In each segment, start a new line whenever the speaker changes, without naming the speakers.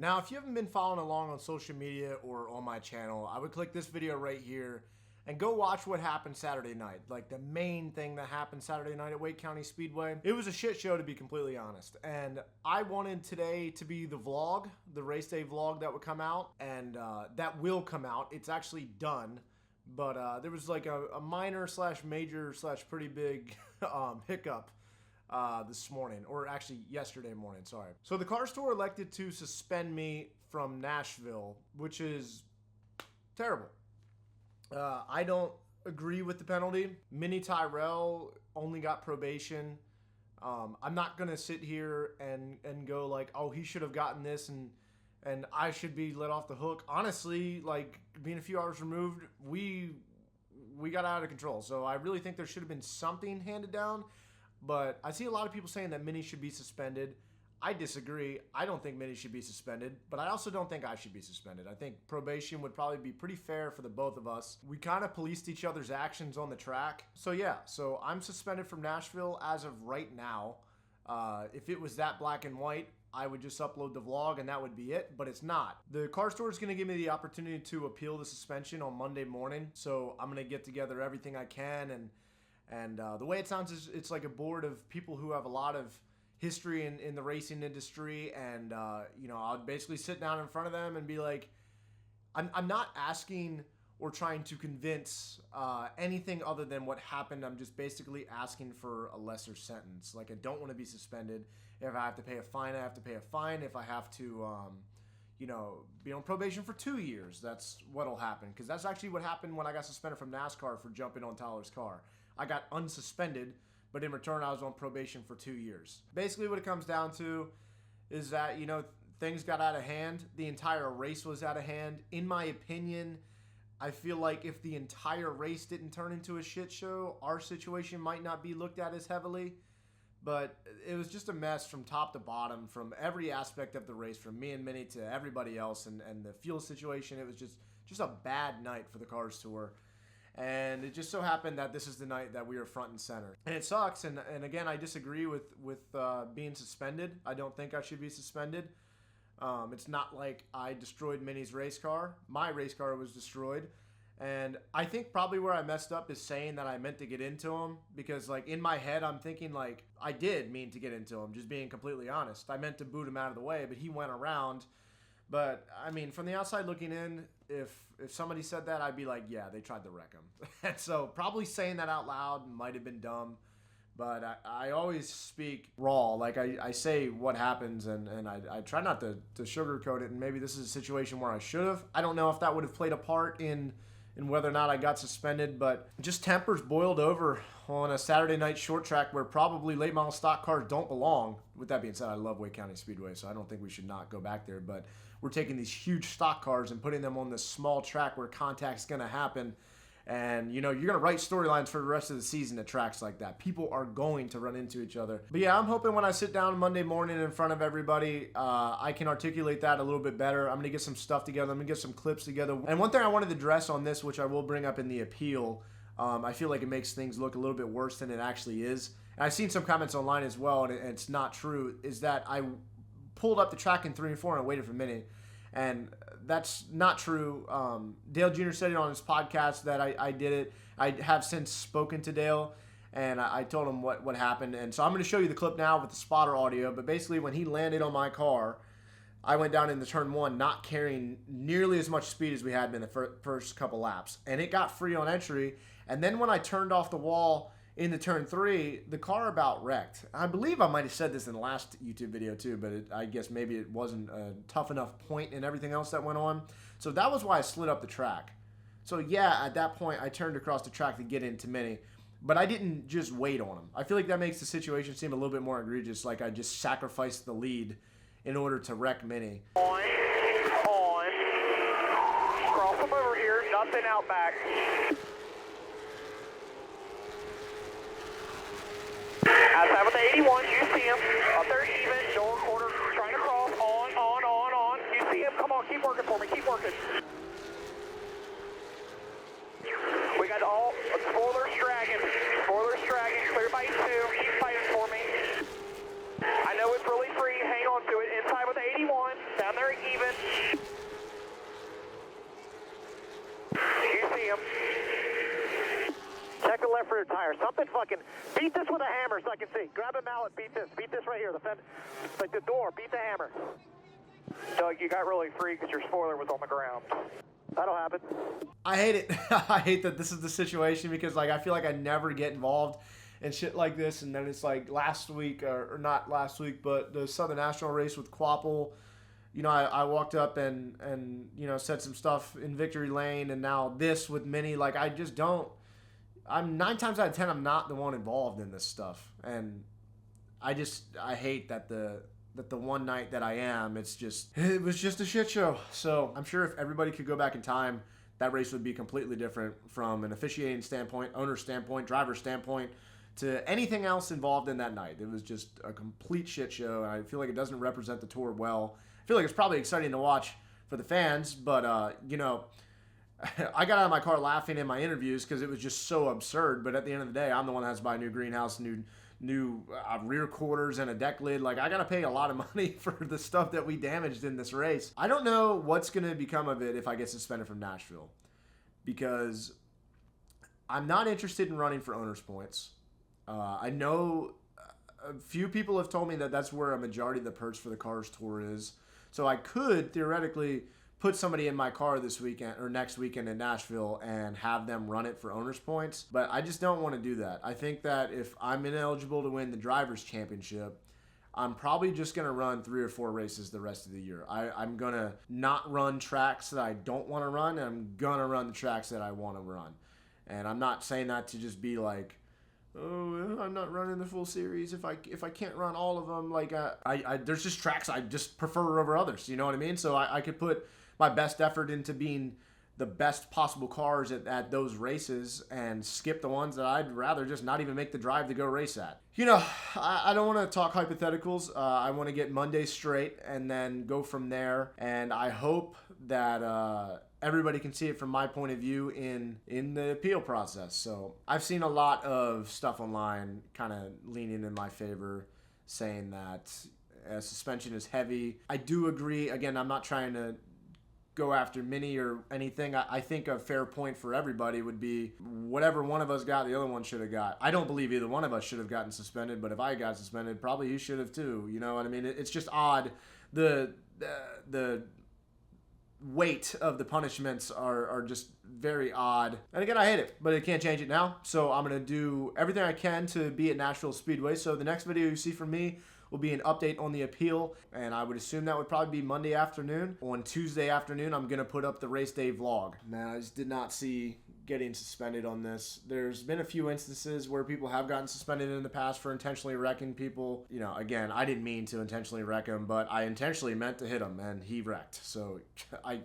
Now, if you haven't been following along on social media or on my channel, I would click this video right here and go watch what happened Saturday night. Like the main thing that happened Saturday night at Wake County Speedway. It was a shit show, to be completely honest. And I wanted today to be the vlog, the race day vlog that would come out. And that will come out. It's actually done. But there was like a minor slash major slash pretty big hiccup this morning, or actually yesterday morning, sorry. So the car store elected to suspend me from Nashville, which is terrible. I don't agree with the penalty. Minnie Tyrell only got probation. I'm not gonna sit here and go like, oh, he should have gotten this and I should be let off the hook. Honestly, like being a few hours removed, we got out of control. So I really think there should have been something handed down. But I see a lot of people saying that Minnie should be suspended. I disagree. I don't think Minnie should be suspended, but I also don't think I should be suspended. I think probation would probably be pretty fair for the both of us. We kind of policed each other's actions on the track. So yeah, so I'm suspended from Nashville as of right now. If it was that black and white, I would just upload the vlog and that would be it, but it's not. The car store is going to give me the opportunity to appeal the suspension on Monday morning. So I'm going to get together everything I can, and the way it sounds is it's like a board of people who have a lot of history in the racing industry, and you know, I'll basically sit down in front of them and be like, I'm not asking or trying to convince anything other than what happened. I'm just basically asking for a lesser sentence. Like, I don't want to be suspended. If I have to pay a fine, I have to pay a fine. If I have to you know, be on probation for 2 years, that's what'll happen. Because that's actually what happened when I got suspended from NASCAR for jumping on Tyler's car. I got unsuspended, but in return, I was on probation for 2 years. Basically, what it comes down to is that, you know, things got out of hand. The entire race was out of hand. In my opinion, I feel like if the entire race didn't turn into a shit show, our situation might not be looked at as heavily. But it was just a mess from top to bottom, from every aspect of the race, from me and Minnie to everybody else, and the fuel situation. It was just a bad night for the Cars Tour. And it just so happened that this is the night that we were front and center. And it sucks, and again, I disagree with being suspended. I don't think I should be suspended. It's not like I destroyed Minnie's race car. My race car was destroyed. And I think probably where I messed up is saying that I meant to get into him, because like in my head I'm thinking like I did mean to get into him, just being completely honest. I meant to boot him out of the way, but he went around. But I mean, from the outside looking in, if somebody said that, I'd be like, yeah, they tried to wreck him. And so probably saying that out loud might have been dumb. But I always speak raw. Like I say what happens, and I try not to sugarcoat it. And maybe this is a situation where I should have. I don't know if that would have played a part in whether or not I got suspended, but just tempers boiled over on a Saturday night short track where probably late model stock cars don't belong. With that being said, I love Wake County Speedway, so I don't think we should not go back there. But we're taking these huge stock cars and putting them on this small track where contact's going to happen. And, you know, you're going to write storylines for the rest of the season at tracks like that. People are going to run into each other. But yeah, I'm hoping when I sit down Monday morning in front of everybody, I can articulate that a little bit better. I'm going to get some stuff together. I'm going to get some clips together. And one thing I wanted to address on this, which I will bring up in the appeal, I feel like it makes things look a little bit worse than it actually is. And I've seen some comments online as well, and it's not true, is that I pulled up the track in 3 and 4 and waited for a minute. And that's not true. Dale Jr. said it on his podcast that I did it. I have since spoken to Dale, and I told him what happened. And so I'm going to show you the clip now with the spotter audio. But basically, when he landed on my car, I went down into turn 1 not carrying nearly as much speed as we had been the first couple laps. And it got free on entry. And then when I turned off the wall into turn 3, the car about wrecked. I believe I might have said this in the last YouTube video too, but I guess maybe it wasn't a tough enough point and everything else that went on. So that was why I slid up the track. So yeah, at that point, I turned across the track to get into Minnie, but I didn't just wait on him. I feel like that makes the situation seem a little bit more egregious, like I just sacrificed the lead in order to wreck Minnie.
On. Cross them over here, nothing out back. Outside with the 81, you see him. Up there even, door corner, trying to cross. On. You see him, come on, keep working for me, keep working. We got all spoilers dragging, clear by 2, keep fighting for me. I know it's really free, hang on to it. Inside with the 81, down there even. starter tire. Something fucking, beat this with a hammer so I can see. Grab a mallet, beat this right here, like the door, beat the hammer. Doug, you got really free because your spoiler was on the ground. That'll happen.
I hate it. I hate that this is the situation because like I feel like I never get involved in shit like this, and then it's like last week, or not last week, but the Southern National race with Quapple. You know, I walked up and you know, said some stuff in victory lane, and now this with Minnie. Like I just don't. I'm 9 times out of 10 I'm not the one involved in this stuff, and I hate that the one night that I am, it was just a shit show. So I'm sure if everybody could go back in time, that race would be completely different from an officiating standpoint, owner standpoint, driver standpoint, to anything else involved in that night. It was just a complete shit show, and I feel like it doesn't represent the tour well. I feel like it's probably exciting to watch for the fans, but you know, I got out of my car laughing in my interviews because it was just so absurd. But at the end of the day, I'm the one that has to buy a new greenhouse, new rear quarters, and a deck lid. Like, I gotta pay a lot of money for the stuff that we damaged in this race. I don't know what's gonna become of it if I get suspended from Nashville, because I'm not interested in running for owners points. I know a few people have told me that that's where a majority of the purse for the Cars Tour is. So I could theoretically put somebody in my car this weekend or next weekend in Nashville and have them run it for owners points, but I just don't want to do that. I think that if I'm ineligible to win the Drivers' Championship, I'm probably just going to run 3 or 4 races the rest of the year. I'm going to not run tracks that I don't want to run, and I'm going to run the tracks that I want to run. And I'm not saying that to just be like, oh, I'm not running the full series if I can't run all of them. Like, there's just tracks I just prefer over others, you know what I mean? So I could put my best effort into being the best possible cars at those races and skip the ones that I'd rather just not even make the drive to go race at. You know, I don't want to talk hypotheticals. I want to get Monday straight and then go from there. And I hope that everybody can see it from my point of view in the appeal process. So I've seen a lot of stuff online kind of leaning in my favor, saying that suspension is heavy. I do agree. Again, I'm not trying to go after Minnie or anything. I think a fair point for everybody would be whatever one of us got, the other one should have got. I don't believe either one of us should have gotten suspended, but if I got suspended, probably you should have too. You know what I mean? It's just odd. The weight of the punishments are just very odd. And again, I hate it, but I can't change it now. So I'm going to do everything I can to be at Nashville Speedway. So the next video you see from me will be an update on the appeal, and I would assume that would probably be Monday afternoon. On Tuesday afternoon, I'm going to put up the race day vlog. Man, I just did not see getting suspended on this. There's been a few instances where people have gotten suspended in the past for intentionally wrecking people. You know, again, I didn't mean to intentionally wreck him, but I intentionally meant to hit him, and he wrecked. So I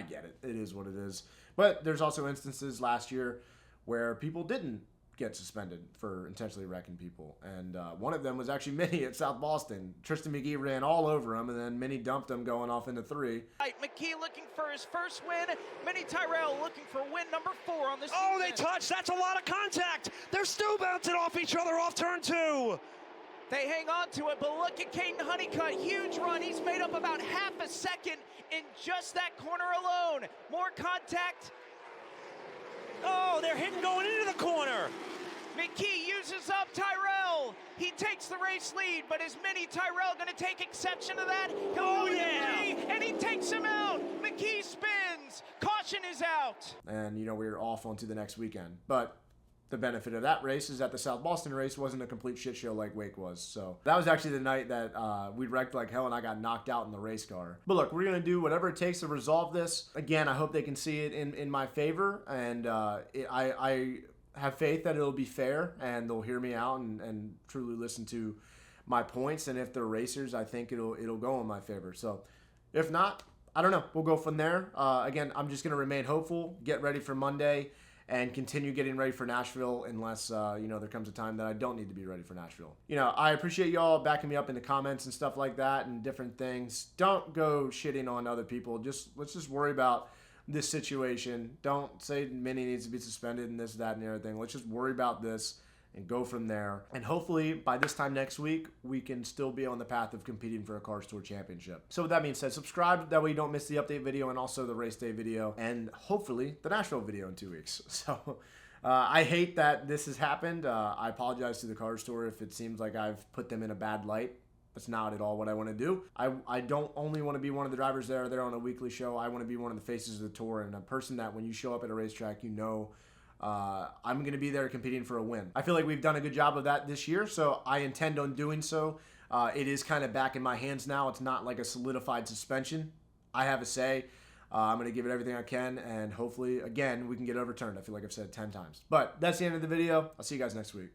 get it. It is what it is. But there's also instances last year where people didn't get suspended for intentionally wrecking people, and one of them was actually Minnie at South Boston. Tristan McGee ran all over him, and then Minnie dumped him going off into 3.
Right, McKee looking for his first win. Minnie Tyrell looking for win number 4 on this
Oh,
season.
they touched. That's a lot of contact. They're still bouncing off each other off turn 2.
They hang on to it, but look at Caden Honeycutt. Huge run. He's made up about half a second in just that corner alone. More contact.
Oh, they're hitting going into the corner.
McKee uses up Tyrell. He takes the race lead, but is Minnie Tyrell going to take exception to that? He'll
Oh,
go into
yeah.
3, and he takes him out. McKee spins. Caution is out.
And, you know, we were off onto the next weekend. But the benefit of that race is that the South Boston race wasn't a complete shit show like Wake was. So that was actually the night that we wrecked like hell and I got knocked out in the race car. But look, we're going to do whatever it takes to resolve this. Again, I hope they can see it in my favor. And I have faith that it'll be fair and they'll hear me out and truly listen to my points. And if they're racers, I think it'll go in my favor. So if not, I don't know. We'll go from there. Again, I'm just going to remain hopeful, get ready for Monday, and continue getting ready for Nashville unless, you know, there comes a time that I don't need to be ready for Nashville. You know, I appreciate y'all backing me up in the comments and stuff like that and different things. Don't go shitting on other people. Let's just worry about this situation. Don't say Minnie needs to be suspended and this, that, and the other thing. Let's just worry about this and go from there. And hopefully by this time next week, we can still be on the path of competing for a Cars Tour Championship. So with that being said, subscribe. That way you don't miss the update video and also the race day video and hopefully the Nashville video in 2 weeks. So I hate that this has happened. I apologize to the car store if it seems like I've put them in a bad light. That's not at all what I want to do. I don't only want to be one of the drivers that are there on a weekly show. I want to be one of the faces of the tour and a person that when you show up at a racetrack, you know I'm going to be there competing for a win. I feel like we've done a good job of that this year, so I intend on doing so. It is kind of back in my hands now. It's not like a solidified suspension. I have a say. I'm going to give it everything I can, and hopefully, again, we can get overturned. I feel like I've said it 10 times. But that's the end of the video. I'll see you guys next week.